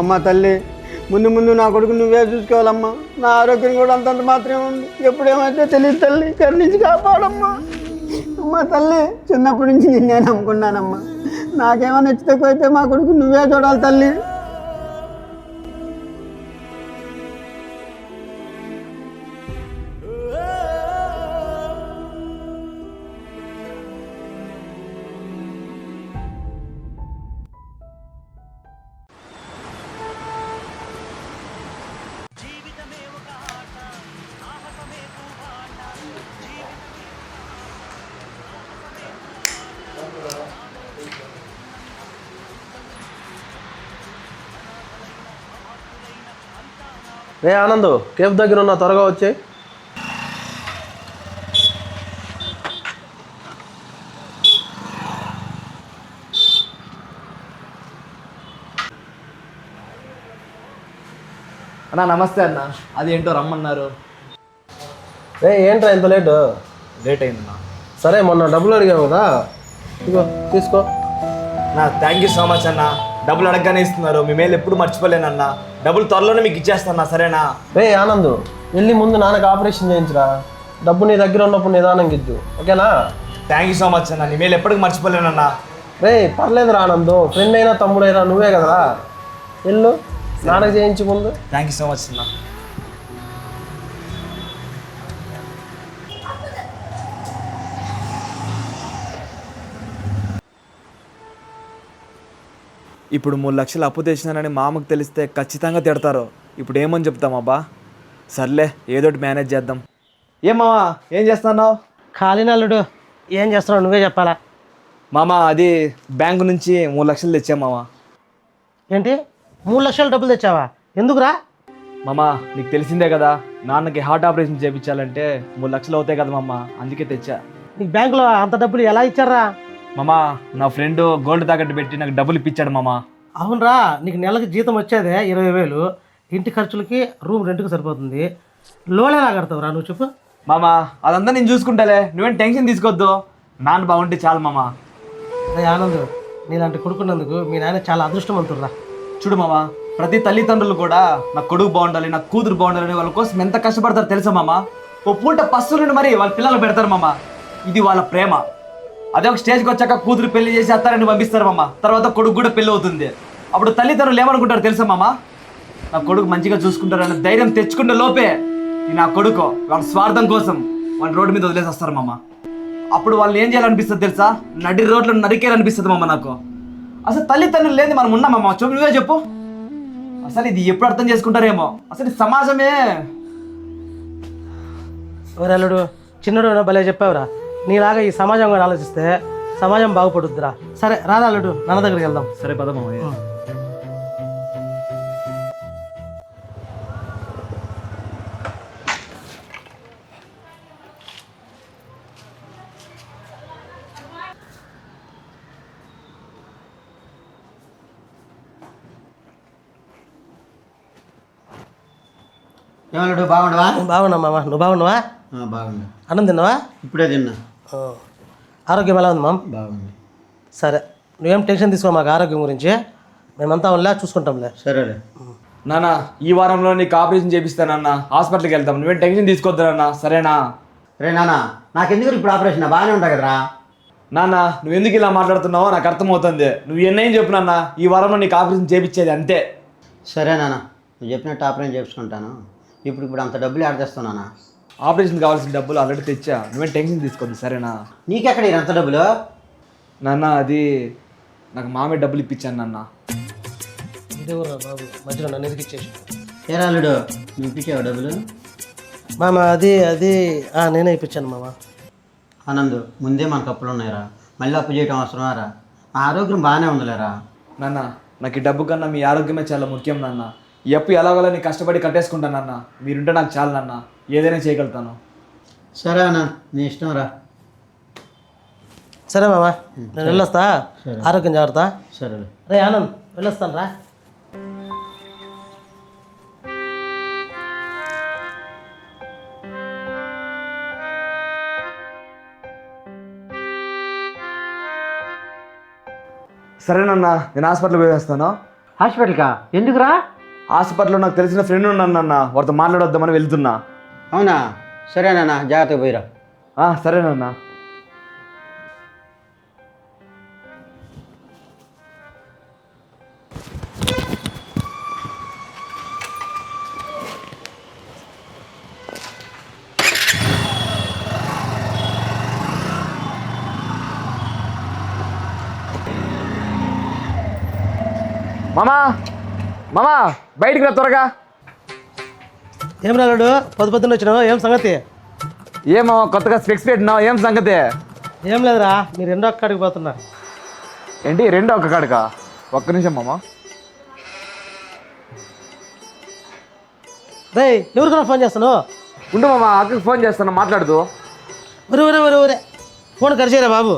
అమ్మ తల్లి, ముందు ముందు నా కొడుకు నువ్వే చూసుకోవాలమ్మా. నా ఆరోగ్యం కూడా అంతంత మాత్రమే ఉంది. ఎప్పుడేమైతే తెలియదు తల్లి, కరుణించి కాపాడమ్మా. అమ్మ తల్లి, చిన్నప్పటి నుంచి నిన్నే నమ్ముకున్నానమ్మా. నాకేమైనా హెచ్చు తక్కువ అయితే మా కొడుకు నువ్వే చూడాలి తల్లి. రే ఆనంద్, కేఫ్ దగ్గర ఉన్న త్వరగా వచ్చాయి. అన్నా నమస్తే అన్న. అది ఏంటో రమ్మన్నారు. రే ఏంట్రా ఇంత లేటు? లేట్ అయిందన్నా. సరే, మొన్న డబ్బులు అడిగాము కదా, ఇదిగో తీసుకో. థ్యాంక్ యూ సో మచ్ అన్న. డబ్బులు అడగగానే ఇస్తున్నారు. మీ మేలు ఎప్పుడు మర్చిపోలేనన్నా. డబ్బులు త్వరలోనే మీకు ఇచ్చేస్తాను, సరేనా? రే ఆనంద్, వెళ్ళి ముందు నాన్నకు ఆపరేషన్ చేయించరా. డబ్బు నీ దగ్గర ఉన్నప్పుడు నిదానంగా ఇద్దు, ఓకేనా? థ్యాంక్ యూ సో మచ్ అన్న. నీ మేలు ఎప్పటికి మర్చిపోలేనన్నా. రే పర్లేదురా ఆనంద్, ఫ్రెండ్ అయినా తమ్ముడైనా నువ్వే కదరా. వెళ్ళు, నాన్నకు చేయించు ముందు. థ్యాంక్ యూ సో మచ్ అన్న. ఇప్పుడు 3 లక్షలు అప్పు తెచ్చినానని మామకు తెలిస్తే ఖచ్చితంగా తిడతారు. ఇప్పుడు ఏమని చెప్తామబ్బా? సర్లే, ఏదోటి మేనేజ్ చేద్దాం. ఏమావా, ఏం చేస్తున్నావు? ఖాళీనల్లుడు, ఏం చేస్తున్నావు నువ్వే చెప్పాలా. మామ, అది బ్యాంకు నుంచి 3 లక్షలు తెచ్చామావా. ఏంటి 3 లక్షలు డబ్బులు తెచ్చావా? ఎందుకురా? మామ, నీకు తెలిసిందే కదా, నాన్నకి హార్ట్ ఆపరేషన్ చేయించాలంటే 3 లక్షలు అవుతాయి కదా మామ, అందుకే తెచ్చా. నీకు బ్యాంకులో అంత డబ్బులు ఎలా ఇచ్చారా? మామ, నా ఫ్రెండ్ గోల్డ్ తాకట్టు పెట్టి నాకు డబ్బులు ఇప్పించాడు మామ. అవునరా, నీకు నెలకు జీతం వచ్చేదే 20,000. ఇంటి ఖర్చులకి రూమ్ రెంట్కి సరిపోతుంది. లోన్ ఎలా కడతావురా నువ్వు చెప్పు? మామ, అదంతా నేను చూసుకుంటాలే, నువ్వేం టెన్షన్ తీసుకోవద్దు. నాన్న బాగుంటే చాలు మామ. అదే ఆనంద్, నీలాంటి కొడుకున్నందుకు మీ నాయన చాలా అదృష్టవంతుడురా. చూడు మామ, ప్రతి తల్లిదండ్రులు కూడా నా కొడుకు బాగుండాలి, నా కూతురు బాగుండాలని వాళ్ళ కోసం ఎంత కష్టపడతారు తెలుసా మామ. ఓ పూట పస్తులుండి మరి వాళ్ళ పిల్లలు పెడతారు మామ. ఇది వాళ్ళ ప్రేమ. అదే ఒక స్టేజ్కి వచ్చాక కూతురు పెళ్లి చేసి అత్తారని పంపిస్తారు మామ. తర్వాత కొడుకు కూడా పెళ్లి అవుతుంది. అప్పుడు తల్లిదండ్రులు ఏమనుకుంటారు తెలుసా మామ? నా కొడుకు మంచిగా చూసుకుంటారని ధైర్యం తెచ్చుకునే లోపే నా కొడుకు వాళ్ళ స్వార్థం కోసం వాళ్ళ రోడ్డు మీద వదిలేసి వస్తారు మామ. అప్పుడు వాళ్ళు ఏం చేయాలనిపిస్తుంది తెలుసా? నడి రోడ్లు నరికేయాలనిపిస్తుంది మామ నాకు. అసలు తల్లిదండ్రులు లేని మనం ఉన్నామమ్మ. చెప్పు, నువ్వే చెప్పు. అసలు ఇది ఎప్పుడు అర్థం చేసుకుంటారేమో. అసలు ఈ సమాజమే. ఎవరల్లుడు, చిన్నడు భలే చెప్పావురా. నీలాగా ఈ సమాజం కూడా ఆలోచిస్తే సమాజం బాగుపడుద్దిరా. సరే రాదా అల్లుడు, నాన్న దగ్గరికి వెళ్దాం. సరే పద మామయ్య. ఏమన్నాడు, బాగుండవా? బాగున్నా మామ, నువ్వు బాగున్నావా? బాగుంది. అన్నం తిన్నావా? ఇప్పుడే తిన్నా. ఆరోగ్యం ఎలా ఉంది మామ్? బాగుంది. సరే, నువ్వేం టెన్షన్ తీసుకో మాకు ఆరోగ్యం గురించి. మేమంతా ఉన్నా చూసుకుంటాంలే. సరేలే. నాన్న, ఈ వారంలో నీకు ఆపరేషన్ చేపిస్తానన్నా. హాస్పిటల్కి వెళ్తాం, నువ్వేం టెన్షన్ తీసుకోవద్దు నాన్న, సరేనా? రే నాన్న, నాకెందుకు ఇప్పుడు ఆపరేషన్? బాగానే ఉంటా కదరా. నాన్న, నువ్వు ఎందుకు ఇలా మాట్లాడుతున్నావో నాకు అర్థమవుతుంది. నువ్వు ఎన్నైనా చెప్పు నాన్న, ఈ వారంలో నీకు ఆపరేషన్ చేపించేది అంతే. సరే నాన్న, నువ్వు చెప్పినట్టు ఆపరేషన్ చేపించుకుంటాను. ఇప్పుడు అంత డబ్బులు యాడ్ చేస్తావు నాన్న. ఆపరేషన్ కావాల్సిన డబ్బులు ఆల్రెడీ తెచ్చా, నువ్వేం టెన్షన్ తీసుకోవద్దు, సరేనా? నీకెక్కడ అంత డబ్బులు? నాన్న, అది నాకు మామే డబ్బులు ఇప్పించాను నాన్న. ఇదేవరా బాబు, మధ్యలో నన్ను ఎదిగి ఇచ్చేసి. ఏరాలుడు, నువ్వు ఇప్పించావు డబ్బులు? మామ అది అది నేనే ఇప్పించాను మామ. ఆనంద్, ముందే మనకు అప్పులు ఉన్నాయిరా, మళ్ళీ అప్పు చేయడం అవసరమారా? నా ఆరోగ్యం బాగానే ఉందిలేరా. నాన్న, నాకు ఈ డబ్బు కన్నా మీ ఆరోగ్యమే చాలా ముఖ్యం నాన్న. ఈ అప్పు ఎలాగోలా నీ కష్టపడి కట్టేసుకుంటాను నాన్న. మీరుంటే నాకు చాలు నాన్న, ఏదైనా చేయగలుగుతాను. సరే అన్న, నీ ఇష్టం రా. సరే మామ, నేను వెళ్ళొస్తా. ఆరోగ్యం జాగ్రత్త. సరేలే. రే ఆనంద్, వెళ్ళొస్తాను రా. సరేనన్నా, నేను హాస్పిటల్కి పోయి వస్తాను. హాస్పిటల్కా ఎందుకురా? హాస్పిటల్లో నాకు తెలిసిన ఫ్రెండ్ ఉన్నానన్న, వారితో మాట్లాడొద్దామని వెళ్తున్నా. అవునా, సరేనా, జాగ్రత్తగా పోయిరా. సరేనన్నా. మామా మామా బయటికి రా త్వరగా. ఏం రాడు పొద్దున్న వచ్చినావు, ఏం సంగతి? ఏమో కొత్తగా స్పెక్స్ పెట్టినావు, ఏం సంగతి? ఏం లేదురా, మీరు రెండో అక్కడికి పోతున్నా. ఏంటి రెండో ఒక్క కాడుకా? ఒక్క నిమిషం మామా. రే ఎవరికైనా ఫోన్ చేస్తాను? ఉండు మామా, అక్కకి ఫోన్ చేస్తాను, మాట్లాడుతూ. ఒరే ఫోన్ కరిచేరా బాబు,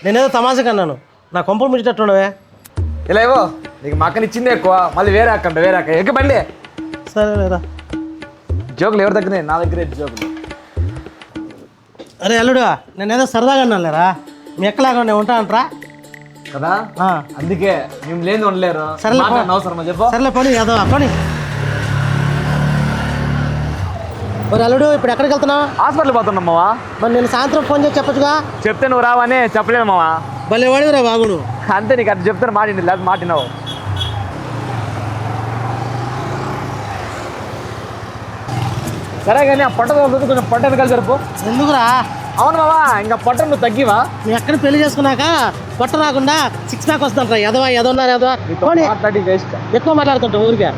నేనేదో తమాషగా అన్నాను, నా కొంపలు ముచ్చేటట్టుండవే. ఇలా ఏవో నీకు మా అక్కని ఇచ్చిందే ఎక్కువ, మళ్ళీ వేరే అక్క ఎక్క బండి. సరే లేరా. జోకులు ఎవరి దగ్గరే? నా దగ్గరే జోకులు. అరే అల్లుడు, నేనేదో సరదాగా అన్నాను లేరా, మీ ఎక్కలాగా నేను ఉంటా అంటారా కదా, అందుకే మేము లేని ఉండలేరు. సరేలే అవసరమా చెప్పు. సరేలే పని ఏదో పని. మరి అల్లుడు ఇప్పుడు ఎక్కడికి వెళ్తున్నావు? హాస్పిటల్ పోతున్నాం మావా. మరి నేను సాయంత్రం ఫోన్ చేసి చెప్పచ్చుగా? చెప్తే నువ్వు రావని చెప్పలేదు మావా. భలే వాడివిరా బాబు నువ్వు. అంతే, నీకు అది చెప్తాను మాటింది, లేదు మాటినావు. సరే కానీ ఆ పొట్ట కొంచెం పొట్ట వెనకాల జరుపు. ఎందుకురా? అవును మావా, ఇంకా పొట్ట నువ్వు తగ్గివా? మీ ఎక్కడ పెళ్లి చేసుకున్నాక పొట్ట రాకుండా 6 ప్యాక్ వస్తుంటారా? ఎదవన్నారు మాట్లాడి వేస్ట్. ఎక్కువ మాట్లాడుతుంటా ఊరికే.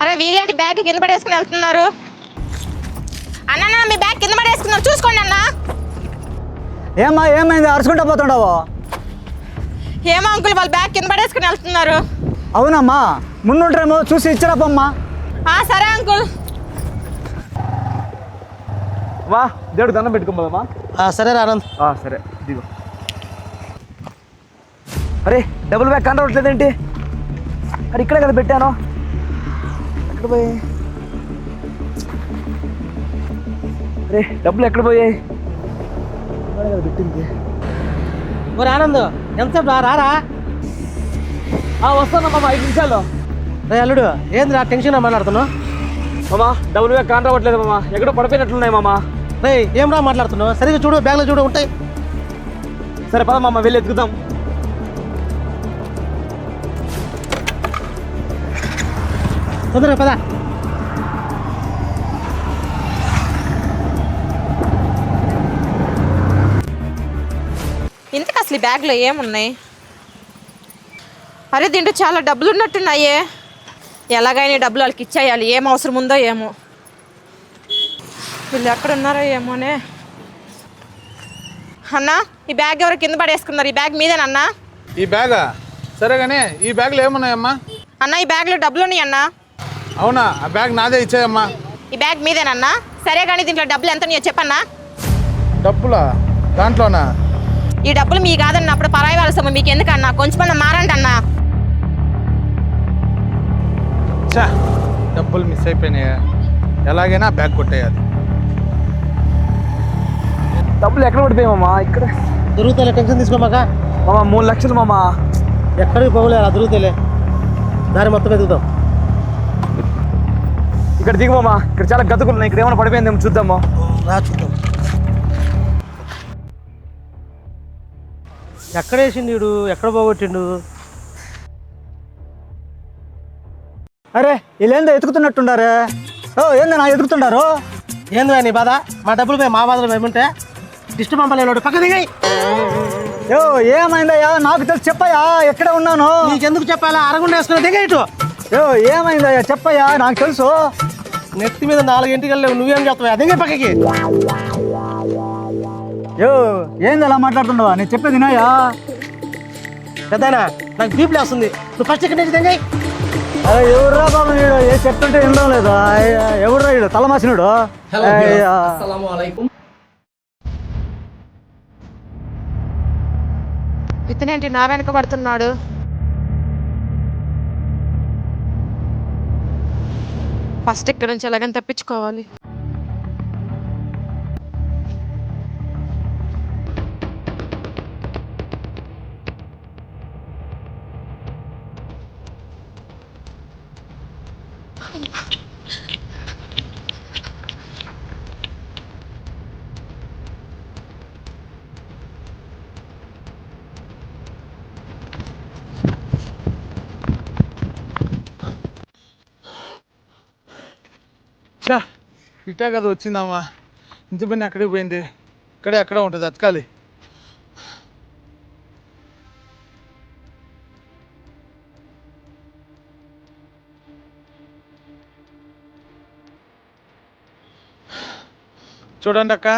అరే వీళ్ళేంటి బ్యాగ్ కింద పడేసుకుని వెళ్తున్నారు? అన్న మీ బ్యాగ్ కింద పడేసుకున్నారు, చూసుకోండి అన్న. ఏమ్మా ఏమైంది, అరుచుకుంటా పోతుండవు? ఏమో అంకుల్, వాళ్ళు బ్యాగ్ కింద పడేసుకుని వెళ్తున్నారు. అవునమ్మా, ముందుంటారేమో చూసి ఇచ్చిరాపమ్మా. సరే అంకుల్. వా దేవుడు దండం పెట్టుకోమా. సరే ఆనంద్. సరే దిగు. అరే డబుల్ బ్యాగ్ కనరావట్లేదేంటి? అరే ఇక్కడే కదా పెట్టాను, ఎక్కడ పోయాయి? అరే డబ్బులు ఎక్కడ పోయాయి? పెట్టింది. మరి ఆనంద్ ఎంతసేపు రారా? వస్తానమ్మా 5 నిమిషాలు. రే అల్లుడు, ఏంది టెన్షన్ మాట్లాడుతున్నావు? మామా డబుల్ బ్యాగ్ కానరావట్లేదు మామా, ఎక్కడో పడిపోయినట్లున్నాయి మామా. రే ఏం మాట్లాడుతున్నావు? సరిగ్గా చూడు, బ్యాగ్లో చూడు ఉంటాయి. సరే పద మామ, వెళ్ళి ఎత్తుకుదాం. తొందరగా పద. ఇంతకు అసలు ఈ బ్యాగ్లో ఏమున్నాయి? అరే దీంట్లో చాలా డబ్బులు ఉన్నట్టున్నాయే. ఎలాగైనా డబ్బులు వాళ్ళకి ఇచ్చేయాలి, ఏం అవసరం ఉందో ఏమో. వీళ్ళు ఎక్కడ ఉన్నారో ఏమోనే. అన్న ఈ బ్యాగ్ ఎవరు కింద పడేసుకున్నారు? ఈ బ్యాగ్ మీదేనన్నా? ఈ బ్యాగా? సరే కానీ ఈ బ్యాగ్లో ఏమున్నాయమ్మా? అన్న ఈ బ్యాగ్లో డబ్బులు ఉన్నాయి అన్న. అవునా, ఆ బ్యాగ్ నాదే, ఇచ్చాయమ్మా. ఈ బ్యాగ్ మీదేనన్నా? సరే కానీ దీంట్లో డబ్బులు ఎంత ఉన్నాయో చెప్పన్నా. డబ్బులా? దాంట్లోనా? ఈ డబ్బులు మీ కాదన్న, అప్పుడు పరాయి వాళ్ళ సొమ్ము, మీకు ఎందుకన్నా? కొంచెం మారండి అన్నా. చా, డబ్బులు మిస్ అయిపోయినాయి. ఎలాగైనా బ్యాగ్ కొట్టేయాలి. డబ్బులు ఎక్కడ పడిపోయాయి మామా? ఇక్కడ దొరుకుతాలే, టెన్షన్ తీసుకోమాక. మామా 3 లక్షలు మామా. ఎక్కడికి పోగలేరా? దొరుకుతాలే, దారి మొత్తం ఎదుగుతాం. ఇక్కడ దిగు మామా, ఇక్కడ చాలా గతుకులు ఉన్నాయి, ఇక్కడ ఏమైనా పడిపోయిందేమో చూద్దామా. రా చూద్దాం. ఎక్కడ వేసిండు వీడు? ఎక్కడ పోగొట్టిండు? అరే వీళ్ళేందో ఎతుకుతున్నట్టుండారే. ఏందో నా ఎతుకుతుండారు? ఏంది నీ బాధ? మా డబ్బులు పోయి మా బాధలు ఏమంటే దిష్టి పంపలేడు, పక్క దిగాయి. ఏమైందయ్యా? నాకు తెలిసి చెప్పయ్యా, ఎక్కడ ఉన్నాను? నీకెందుకు చెప్పాలా? అరగుండ వేసుకుని దిగేయటు. ఏమైందయ్యా చెప్పయ్యా, నాకు తెలుసు. నెత్తి మీద 4 ఇంటికి నువ్వేం చెప్తావా? దిగే పక్కకి. ఏంది అలా మాట్లాడుతుండవా? నేను చెప్పేది వినాయా? పెద్దనా నాకు బీపీ వస్తుంది, నువ్వు ఫస్ట్ ఇక్కడ నుంచి దిగాయి. అరే ఎవర్రా బాబు వీడు? ఏ చెప్తుంటే వినడం లేదు. ఎవడురా వీడు? తలమాసినాడు. ఇతనేంటి నా వెనక పడుతున్నాడు? ఫస్ట్ ఇక్కడ నుంచి ఎలాగని తప్పించుకోవాలి. చా ఇట్టా కదా వచ్చిందమ్మా, ఇంత పని అక్కడికి పోయింది, ఇక్కడే అక్కడ ఉంటుంది అతకాలి. చూడండి అక్క,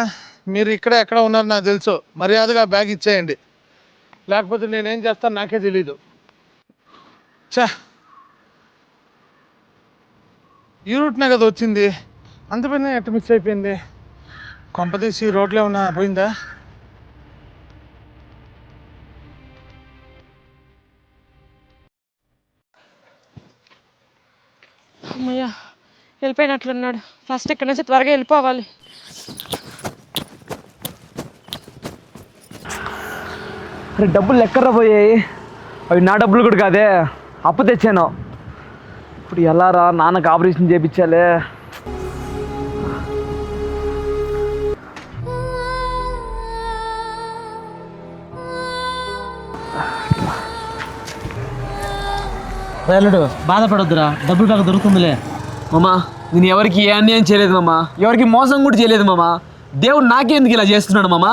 మీరు ఇక్కడ ఎక్కడ ఉన్నారు నాకు తెలుసు, మర్యాదగా బ్యాగ్ ఇచ్చేయండి, లేకపోతే నేనేం చేస్తాను నాకే తెలీదు. చా ఈ రూట్నే కదా వచ్చింది, అంత పైన ఎట్ట మిక్స్ అయిపోయింది? కొంపదీసి రోడ్లో ఏమన్నా పోయిందా? అమ్మయ్యా, వెళ్ళిపోయినట్లున్నాడు. ఫస్ట్ ఇక్కడ నుంచి త్వరగా వెళ్ళిపోవాలి. అరే డబ్బులు ఎక్కడ్రా పోయాయి? అవి నా డబ్బులు కూడా కాదే, అప్పు తెచ్చాను. ఇప్పుడు ఎలారా, నాన్నకు ఆపరేషన్ చేయించాలే. అల్లుడు బాధపడొద్దురా, డబ్బులు బాగా దొరుకుతుందిలే. మామా నేను ఎవరికి ఏ అన్యాయం చేయలేదు మామా, ఎవరికి మోసం కూడా చేయలేదు మామా. దేవుడు నాకే ఎందుకు ఇలా చేస్తున్నాడు మామా?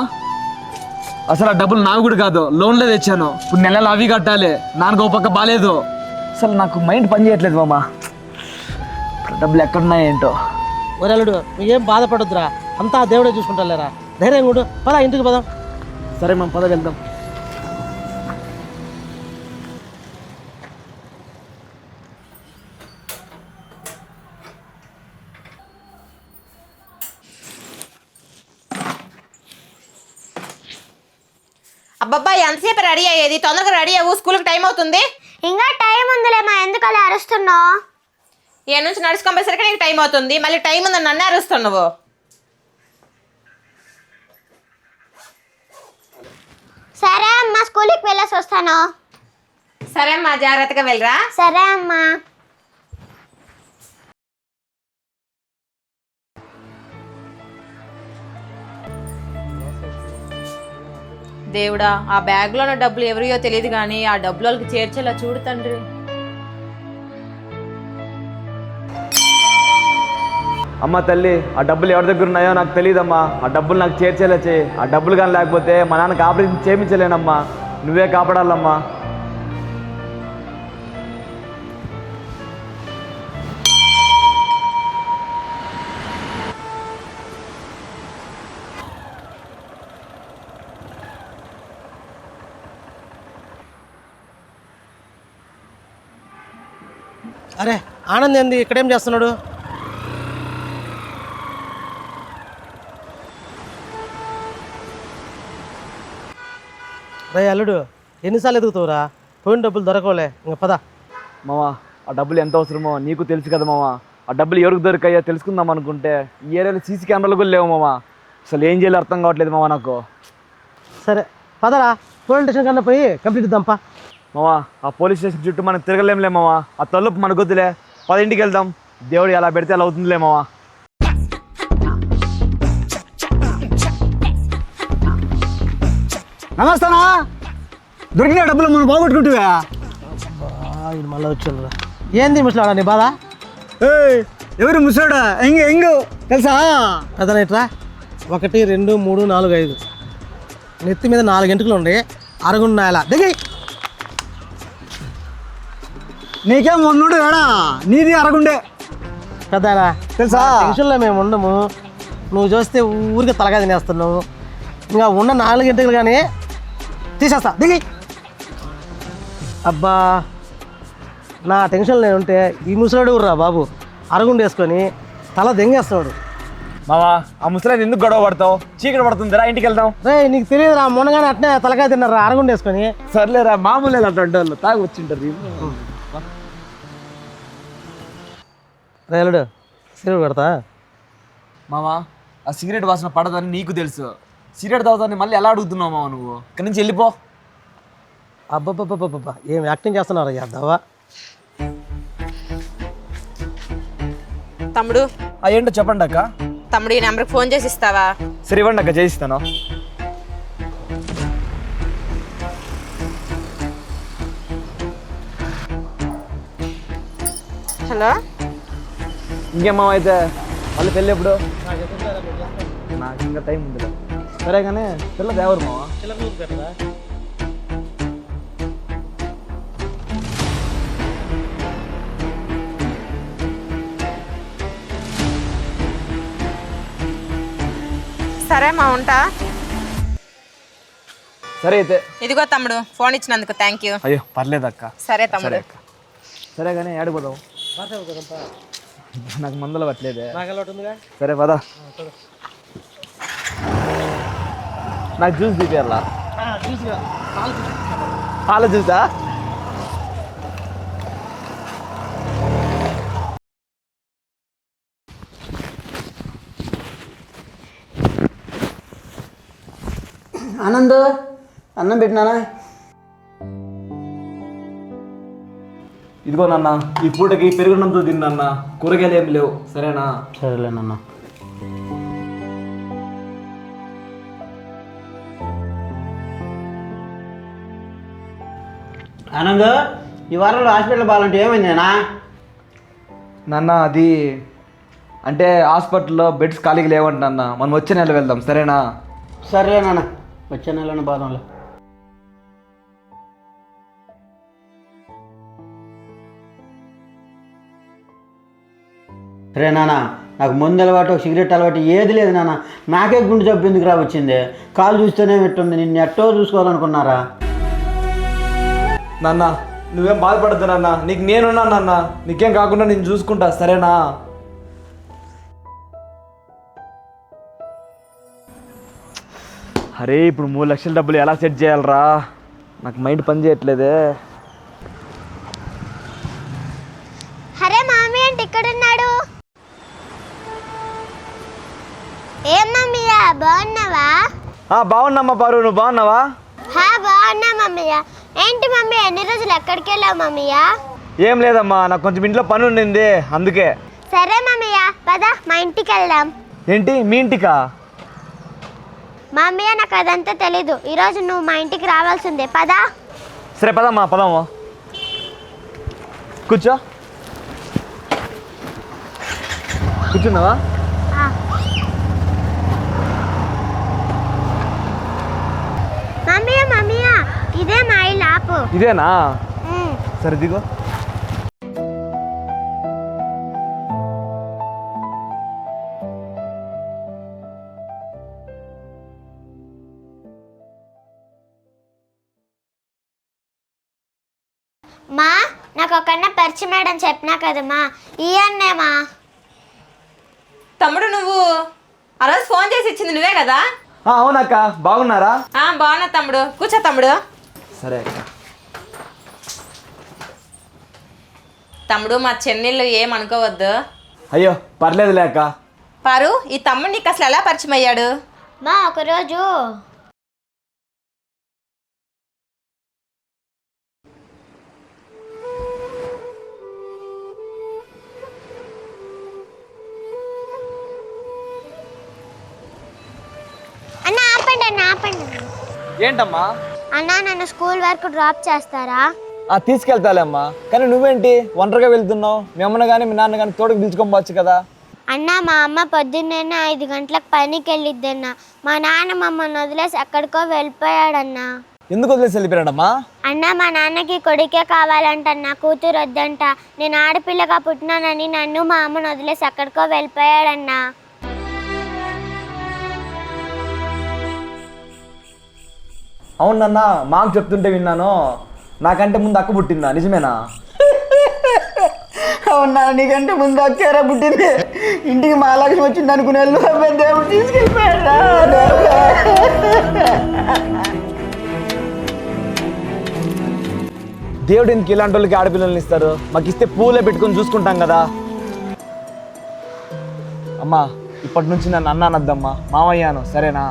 అసలు ఆ డబ్బులు నాకు కూడా కాదు, లోన్లో తెచ్చాను. ఇప్పుడు నెలలు అవి కట్టాలి, నాన్నకు ఒక పక్క బాగాలేదు. అసలు నాకు మైండ్ పని చేయట్లేదు మామా. ఇప్పుడు డబ్బులు ఎక్కడున్నాయేంటో. ఒరే అల్లుడు నువ్వేం బాధపడొద్దురా, అంతా దేవుడే చూసుకుంటాలేరా. ధైర్యంగా ఉండు, పదా ఇంటికి పదాం. సరే మనం పద వెళ్దాం. అబ్బబ్బా, ఎంతసేపు రెడీ అయ్యేది? తొందరగా రెడీ అవ్వు, స్కూల్కి టైం అవుతుంది. ఇంకా టైం ఉందిలేమా, ఎందుకు అలా అరుస్తున్నావు? ఏ నుంచి నడుచుకోపోయేసరికి నీకు టైం అవుతుంది, మళ్ళీ టైం ఉందని నన్ను అరుస్తున్నావు. సరే అమ్మా, స్కూల్కి వెళ్ళేసి వస్తాను. సరే అమ్మా, జాగ్రత్తగా వెళ్ళరా. సరే అమ్మా. దేవుడా, ఆ బ్యాగ్లో ఉన్న డబ్బులు ఎవరియో తెలియదు కానీ ఆ డబ్బులు వాళ్ళకి చేర్చేలా చూడు తండ్రి. అమ్మ తల్లి, ఆ డబ్బులు ఎవరి దగ్గర ఉన్నాయో నాకు తెలియదమ్మా. ఆ డబ్బులు నాకు చేర్చేలా చేయి. ఆ డబ్బులు కానీ లేకపోతే మా నాన్నకి ఆపరేషన్ చేయించలేనమ్మా. నువ్వే కాపాడాలమ్మా. అరే ఆనంద్ ఏంది ఇక్కడేం చేస్తున్నాడు? రే అల్లుడు ఎన్నిసార్లు ఎదుగుతావురా, పోయిన డబ్బులు దొరకవులే, ఇంకా పద. మామా ఆ డబ్బులు ఎంత అవసరమో నీకు తెలుసు కదా మామా. ఆ డబ్బులు ఎవరికి దొరికాయో తెలుసుకుందాం అనుకుంటే ఈ ఏరియాలో సీసీ కెమెరాలు కూడా లేవు మామా. అసలు ఏం చేయాలో అర్థం కావట్లేదు మామా నాకు. సరే పదరా, పోలీస్ స్టేషన్ కన్నా పోయి కంప్లీట్ ఇద్దాంపా. మామా ఆ పోలీస్ స్టేషన్ చుట్టూ మనం తిరగలేంలే మామా. ఆ తలుపు మనకు వద్దులే, 10 ఇంటికి వెళ్దాం. దేవుడు ఎలా పెడితే అలా అవుతుందిలే మామా. నమస్తేనా, దొరికిన డబ్బులు మనం బాగొట్టుకుంటువా? ఇది మళ్ళీ వచ్చాడు. ఏంది ముసలాడా నీ బాధ? ఎవరు ముసలాడా? ఎంగు తెలుసా? అదన ఇట్రా, 1 2 3 4 5 నెత్తి మీద 4 గంటలు ఉండి అరుగున్నాయలా దిగి. నీకేం ఉన్నోడు వేడా, నీది అరగుండే పెద్దనా తెలుసా? టెన్షన్లో మేము ఉండము, నువ్వు చూస్తే ఊరికి తలగా తినేస్తున్నావు. ఇంకా ఉన్న 4 గంటలు కానీ తీసేస్తా దిగి. అబ్బా నా టెన్షన్ నేను ఉంటే ఈ ముసలాడు రా బాబు అరుగుండు వేసుకొని తల దెంగేస్తున్నాడు. మావా ఆ ముసలాన్ని ఎందుకు గొడవ పడతావు? చీకటి పడుతుందిరా, ఇంటికి వెళ్దాం. రే నీకు తెలియదురా, మొన్నగానే అట్నే తలకాయ తిన్నారా అరగుండు వేసుకొని. సర్లేరా, మామూలు అటువంటి వాళ్ళు తాగి వచ్చింటారు. రేలుడు సిగరెట్ కొడతా. మామా ఆ సిగరెట్ వాసన పడదని నీకు తెలుసు. సిగరెట్ తాగుతాన్ని మళ్ళీ ఎలా అడుగుతున్నావు మామ? నువ్వు ఇక్కడి నుంచి వెళ్ళిపో. అబ్బబ్బబ్బబ్బబ్బా ఏం యాక్టింగ్ చేస్తున్నారా యాదవ్వా. తమ్ముడు ఏంటో చెప్పండి అక్క. తమ్ముడు ఈ నెంబర్కి ఫోన్ చేసి ఇస్తావా? సరే ఇవ్వండి అక్క, చేయిస్తాను. హలో ఇంకేమో అయితే వాళ్ళు పెళ్ళి ఎప్పుడు? నాకు ఇంకా టైం ఉంది. సరే కానీ పిల్లది ఎవరు మావా? సరే మా ఉంటా. సరే అయితే. ఇదిగో తమ్ముడు ఫోన్ ఇచ్చినందుకు థ్యాంక్ యూ. అయ్యో పర్లేదు అక్క. సరే తమ్ముడు. సరే కానీ ఆడిపోదాం. నాకు మందులు పట్టలేదే. నాకు అలవాటు ఉందిగా. సరే పదా. నాకు జ్యూస్ తీపియాలా? పాల జ్యూసా? ఆనంద్ అన్నం పెట్టినానా? ఇదిగో నాన్న, ఈ పూటకి పెరుగున్నంతో తిన్నా. కూరగాయలు ఏం లేవు, సరేనా? సరేలేనన్న. ఆనంద్ ఈ వారంలో హాస్పిటల్ బాగాలంటే ఏమైందేనా? నాన్న అది అంటే హాస్పిటల్లో బెడ్స్ ఖాళీగా లేవంట నాన్న. మనం వచ్చే నెల వెళ్దాం, సరేనా? సరే నాన్న, వచ్చే నెలలో బాధంలే. రే నాన్న, నాకు మందు అలవాటు సిగరెట్ అలవాటు ఏది లేదు నాన్న. నాకే గుండె జబ్బు ఎందుకు రా వచ్చింది? కాలు చూస్తేనే పెట్టుంది. నిన్ను ఎట్టో చూసుకోవాలనుకున్నారా? నాన్న నువ్వేం బాధపడద్దు నాన్న, నీకు నేనున్నాను నాన్న. నీకేం కాకుండా నేను చూసుకుంటా, సరేనా? అరే ఇప్పుడు 3 లక్షల డబ్బులు ఎలా సెట్ చేయాలరా? నాకు మైండ్ పని చేయట్లేదే. అరే మామీ అంటే ఇక్కడున్నాడు. ఏం మమ్మీయా బాగున్నావా? బాగున్నామ్మా పారు, నువ్వు బాగున్నావా? బాగున్నా మమ్మీయా. ఏంటి మమ్మీ ఎన్ని రోజులు ఎక్కడికి వెళ్ళావు మమ్మీయా? ఏం లేదమ్మా, నాకు కొంచెం ఇంట్లో పని ఉండింది అందుకే. సరే మమ్మీయా పద మా ఇంటికి వెళ్దాం. ఏంటి మీ ఇంటికా? మమ్మీయా నాకు అదంతా తెలీదు. ఈరోజు నువ్వు మా ఇంటికి రావాల్సిందే, పదా. సరే పదమ్మా, పదమ్మా. కూర్చో. కూర్చున్నావా? మమ్మీయా మమ్మీయా ఇదే మా ఇల్లు, ఆపు. ఇదేనా? సరే దిగో. మా నాకు ఒక అన్న పరిచయం మేడం చెప్పినా కదమ్మా, ఈ అన్నేమా. తమ్ముడు నువ్వు ఆ రోజు ఫోన్ చేసి ఇచ్చింది నువ్వే కదా? అవునక్క, బాగున్నారా? బాగున్నా తమ్ముడు, కూర్చో తమ్ముడు. సరే అక్క. తమ్ముడు మా చెన్నెళ్ళు ఏమనుకోవద్దు. అయ్యో పర్లేదులే అక్క. పారు, ఈ తమ్ముడు నీకు అసలు ఎలా పరిచయం అయ్యాడు? మా ఒకరోజు అన్న ఆపండి అన్న ఆపండి. ఏంటమ్మా? అన్న నన్ను స్కూల్ వరకు డ్రాప్ చేస్తారా? తీసుకెళ్తాలే అమ్మా, కానీ నువ్వేంటి ఒంటరిగా వెళ్తున్నావు? మీ అమ్మని కానీ మీ నాన్న కానీ తోడుకు పిలుచుకోవచ్చు కదా. అన్న మా అమ్మ పొద్దున్నే 5 గంటలకు పనికి వెళ్ళిద్దన్న. మా నాన్న మమ్మల్ని వదిలేసి ఎక్కడికో వెళ్ళిపోయాడన్న. ఎందుకు వదిలేసి వెళ్ళిపోయాడమ్మా? అన్న మా నాన్నకి కొడుకే కావాలంటన్నా, కూతురు వద్దంట. నేను ఆడపిల్లగా పుట్టినానని నన్ను మా అమ్మను వదిలేసి ఎక్కడికో వెళ్ళిపోయాడన్నా. అవునన్నా, మాకు చెప్తుంటే విన్నాను. నాకంటే ముందు అక్క పుట్టిందా, నిజమేనా? అవునా, నీకంటే ముందు అక్కేరా పుట్టింది. ఇంటికి మహాలక్ష్మి వచ్చింది అనుకునే దేవుడు తీసుకెళ్ళిపోయాడా దేవుడు ఎందుకు ఇలాంటి వాళ్ళకి ఆడపిల్లల్ని ఇస్తారు? మాకు ఇస్తే పూలే పెట్టుకొని చూసుకుంటాం కదా. అమ్మా ఇప్పటి నుంచి నన్ను అన్న అనద్దమ్మా, మామయ్యాను, సరేనా?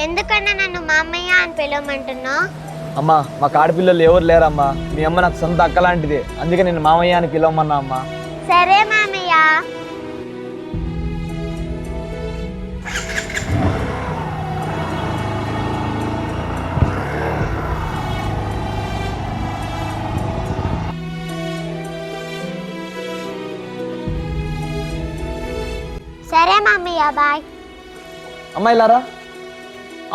ఎందుకన్నా నన్ను మామయ్య అని పిలవమంటున్నావు? అమ్మా మాకు ఆడపిల్లలు ఎవరు లేరమ్మా, మీ అమ్మ నాకు సొంత అక్క లాంటిది, అందుకే నేను మామయ్య అని పిలవమన్నా అమ్మా. సరే మామయ్య. సరే మామయ్య, బాయ్. అమ్మాయి లారా,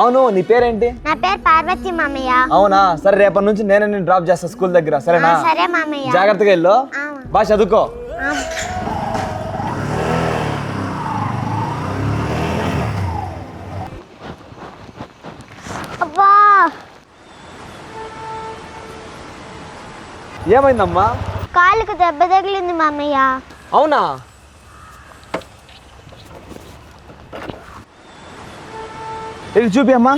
అవును నీ పేరేంటి? నా పేరు పార్వతి మామయ్య. అవునా, సరే రేపటి నుంచి నేనే నేను డ్రాప్ చేస్తా స్కూల్ దగ్గర, సరేనా? సరే మామయ్య. జాగ్రత్తగా వెళ్ళు, బాగా చదువుకో. అబ్బా, ఏమైందమ్మా? కాలుకు దెబ్బ తగిలింది మామయ్య. అవునా? ఇది చూపి అమ్మా.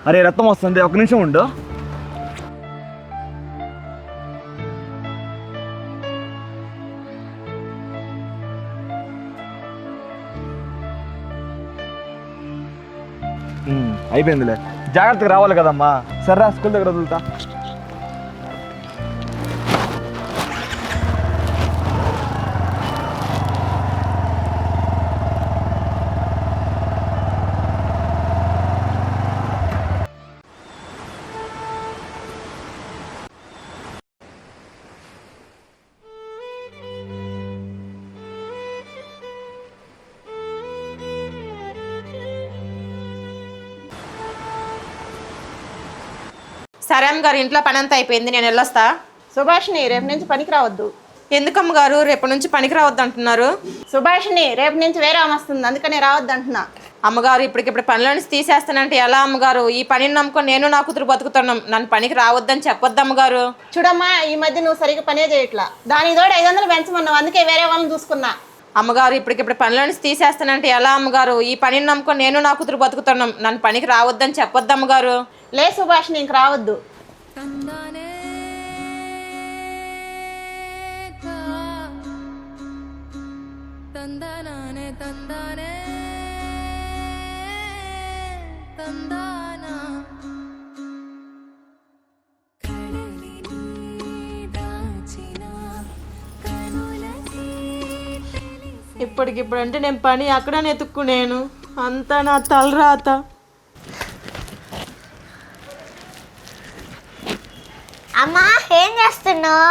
అరే రక్తం వస్తుంది, ఒక నిమిషం ఉండు. అయిపోయిందిలే, జాగ్రత్తగా రావాలి కదమ్మా. సరే స్కూల్ దగ్గర వదులుతా. సరే అమ్మగారు, ఇంట్లో పని అంతా అయిపోయింది, నేను వెళ్ళొస్తా. సుభాషిణి, రేపు నుంచి పనికి రావద్దు. ఎందుకు అమ్మగారు రేపటి నుంచి పనికి రావద్దు అంటున్నారు? సుభాషిణి, రేపు నుంచి వేరే ఆమె వస్తుంది, అందుకని రావద్దు అంటున్నా. అమ్మగారు ఇప్పటికిప్పుడు పనిలోని తీసేస్తానంటే ఎలా అమ్మగారు? ఈ పనిని నమ్ముకొని నేను నా కూతురు బతుకుతున్నాం, నన్ను పనికి రావద్దని చెప్పొద్దు అమ్మగారు. చూడమ్మా, ఈ మధ్య నువ్వు సరిగ్గా పనే చేయట్లా. దాని తోడు 500 పెంచమన్నావు, అందుకే వేరే వాళ్ళని చూసుకున్నా. అమ్మగారు ఇప్పటికిప్పుడు పనిలోని తీసేస్తానంటే ఎలా అమ్మగారు? ఈ పనిని నమ్ముకొని నేను నా కూతురు బతుకుతున్నాం, నన్ను పనికి రావద్దని చెప్పొద్దు అమ్మగారు. లే సుభాషిణి, ఇంక రావద్దు. ఇప్పటికిప్పుడు అంటే నేను పని అక్కడ ఎత్తుక్కునేను, అంతా నా తలరాత. అమ్మా, ఏం చేస్తున్నావు?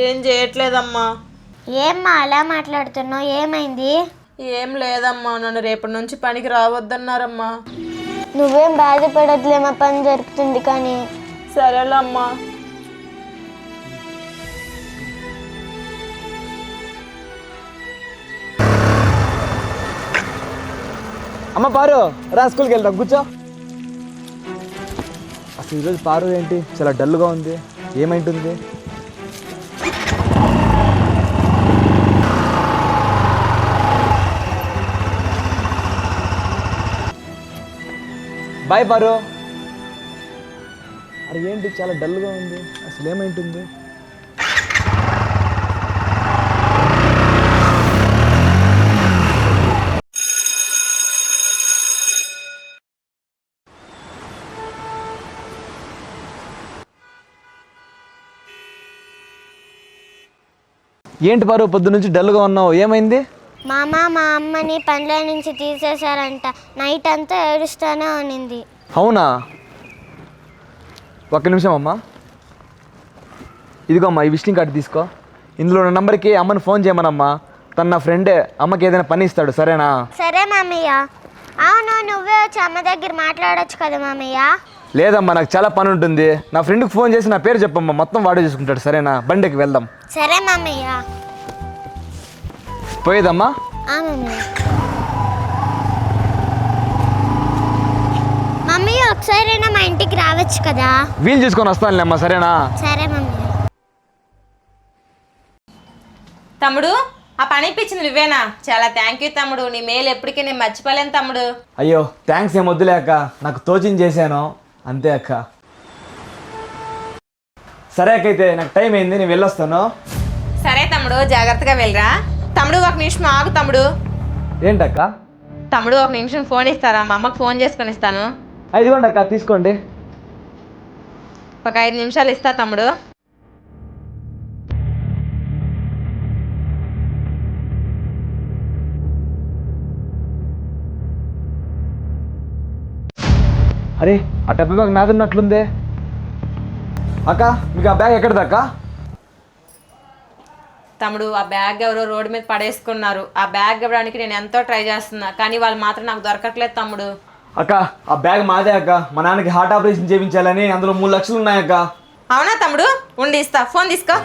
ఏం చేయట్లేదమ్మా. ఏమ్మా అలా మాట్లాడుతున్నావు, ఏమైంది? ఏం లేదమ్మా, నన్ను రేపటి నుంచి పనికి రావద్దన్నారమ్మా. నువ్వేం బాధపడద్దులేమా, పని జరుగుతుంది కానీ. సరేలమ్మా. అమ్మ పారు, రా స్కూల్కి వెళ్తాం, కూర్చో. అసలు ఈరోజు పారు ఏంటి చాలా డల్గా ఉంది, ఏమైంటుంది? బాయ్ పారు. అరే ఏంటి చాలా డల్గా ఉంది, అసలు ఏమైంటుంది? ఏంటి పారు పొద్దు నుంచి డల్గా ఉన్నావు, ఏమైంది? మామ, మా అమ్మని పనిలో నుంచి తీసేశారంట. నైట్ అంతా ఏడుస్తూనే ఉన్నింది. అవునా? ఒక్క నిమిషం అమ్మా. ఇదిగో అమ్మా, ఈ విజిటింగ్ కార్డు తీసుకో. ఇందులో ఉన్న నంబర్కి అమ్మని ఫోన్ చేయమనమ్మా, తన నా ఫ్రెండే, అమ్మకి ఏదైనా పని ఇస్తాడు, సరేనా? సరే మామయ్య. అవును, నువ్వే వచ్చి అమ్మ దగ్గర మాట్లాడొచ్చు కదా మామయ్య. లేదమ్మా, నాకు చాలా పని ఉంటుంది. నా ఫ్రెండ్కి ఫోన్ చేసి నా పేరు చెప్పమ్మా, మొత్తం వాడే చూసుకుంటాడు, సరేనా? బండికి వెళ్దాం. సరే మామయ్య. పోయేదమ్మా. మామయ్య, మమ్మీ ఒకసారైనా మా ఇంటికి రావచ్చు కదా? వీలు చూసుకొని వస్తానులే అమ్మా, సరేనా? సరే మమ్మీ. తమ్ముడు, ఆ పని ఇప్పించింది నువ్వేనా? చాలా థ్యాంక్ యూ తమ్ముడు. నీ మేలు ఎప్పటికీ నేను మర్చిపోలేను తమ్ముడు. అయ్యో థ్యాంక్స్ ఏం వద్దులే అక్క, నాకు తోచింది చేశాను అంతే అక్క. సరే అక్క, అయితే నాకు టైం అయింది, నేను వెళ్ళొస్తాను. సరే తమ్ముడు, జాగ్రత్తగా వెళ్ళరా. తమ్ముడు ఒక నిమిషం ఆగు తమ్ముడు. ఏంటక్క? తమ్ముడు ఒక నిమిషం ఫోన్ ఇస్తారా? మా అమ్మకు ఫోన్ చేసుకొని ఇస్తాను. ఇదిగోండి అక్క, తీసుకోండి. ఒక 5 నిమిషాలు ఇస్తా తమ్ముడు. అరే ఆ డబ్బు బ్యాగ్ నాది ఉన్నట్లుందే. అక్క మీకు ఆ బ్యాగ్ ఎక్కడిది అక్క? తమ్ముడు ఆ బ్యాగ్ ఎవరో రోడ్డు మీద పడేసుకున్నారు. ఆ బ్యాగ్ ఇవ్వడానికి నేను ఎంతో ట్రై చేస్తున్నా, కానీ వాళ్ళు మాత్రం నాకు దొరకట్లేదు తమ్ముడు. అక్క ఆ బ్యాగ్ మాదే అక్క, మా నాన్నకి హార్ట్ ఆపరేషన్ చేయించాలని అందులో 3 లక్షలు ఉన్నాయక్క. అవునా తమ్ముడు? ఉండి ఇస్తా, ఫోన్ తీసుకో.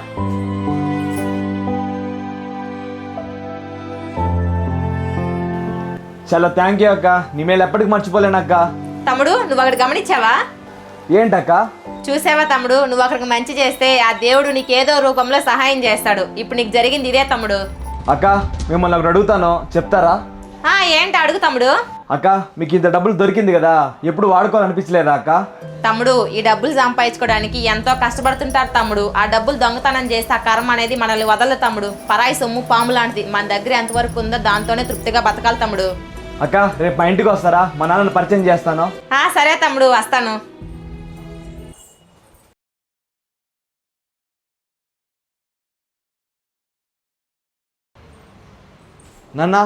చాలా థ్యాంక్ యూ అక్క, నీ మేలు ఎప్పటికి మర్చిపోలేనక్క. తమ్ముడు నువ్వు అక్కడ గమనించావా? ఏంటక్క? చూసావా తమ్ముడు, నువ్వు అక్కడికి మంచి చేస్తే ఆ దేవుడు నీకేదో రూపంలో సహాయం చేస్తాడు. ఇప్పుడు నీకు జరిగింది ఇదే తమ్ముడు. అక్క మిమ్మల్ని ఒకటి అడుగుతాను, చెప్తారా? ఏంటి అడుగు తమ్ముడు. అక్క మీకు ఇంత డబ్బులు దొరికింది కదా, ఎప్పుడు వాడుకోవాలనిపించలేదా అక్క? తమ్ముడు ఈ డబ్బులు సంపాదించుకోవడానికి ఎంతో కష్టపడుతుంటారు తమ్ముడు. ఆ డబ్బులు దొంగతనం చేస్తే ఆ కర్మ అనేది మనల్ని వదలదు తమ్ముడు. పరాయి సొమ్ము పాము లాంటిది, మన దగ్గర ఎంతవరకు ఉందో దాంతోనే తృప్తిగా బతకాలి తమ్ముడు. అక్క రేపు మా ఇంటికి వస్తారా? మా నాన్నని పరిచయం చేస్తాను. సరే తమ్ముడు, వస్తాను. నాన్న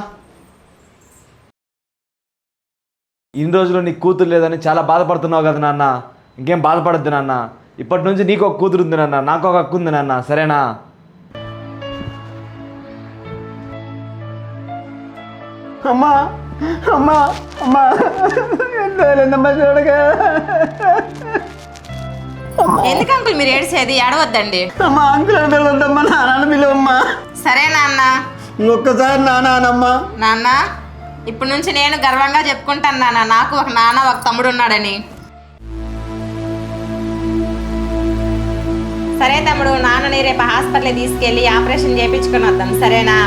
ఇన్ని రోజులు నీకు కూతురు లేదని చాలా బాధపడుతున్నావు కదా నాన్న. ఇంకేం బాధపడద్దు నాన్న, ఇప్పటి నుంచి నీకు ఒక కూతురు ఉంది నాన్న, నాకు ఒక అక్క ఉంది నాన్న, సరేనా? అమ్మా అమ్మా అమ్మా ఎంతమ్మా చూడగా. ఎందుకు అంకుల్ మీరు ఏడ్చేది? ఏడవద్దండి. అమ్మా అంకుల్ పిలవద్దమ్మా, నాన్న పిలువమ్మా. సరే నాన్న. ఒక్కసారి నాన్నమ్మా. నాన్న ఇప్పటి నుంచి నేను గర్వంగా చెప్పుకుంటాను నాన్న, నాకు ఒక నాన్న ఒక తమ్ముడు ఉన్నాడని. సరే తమ్ముడు, నాన్నని రేపు హాస్పిటల్కి తీసుకెళ్ళి ఆపరేషన్ చేయించుకొని వద్దాం, సరేనా?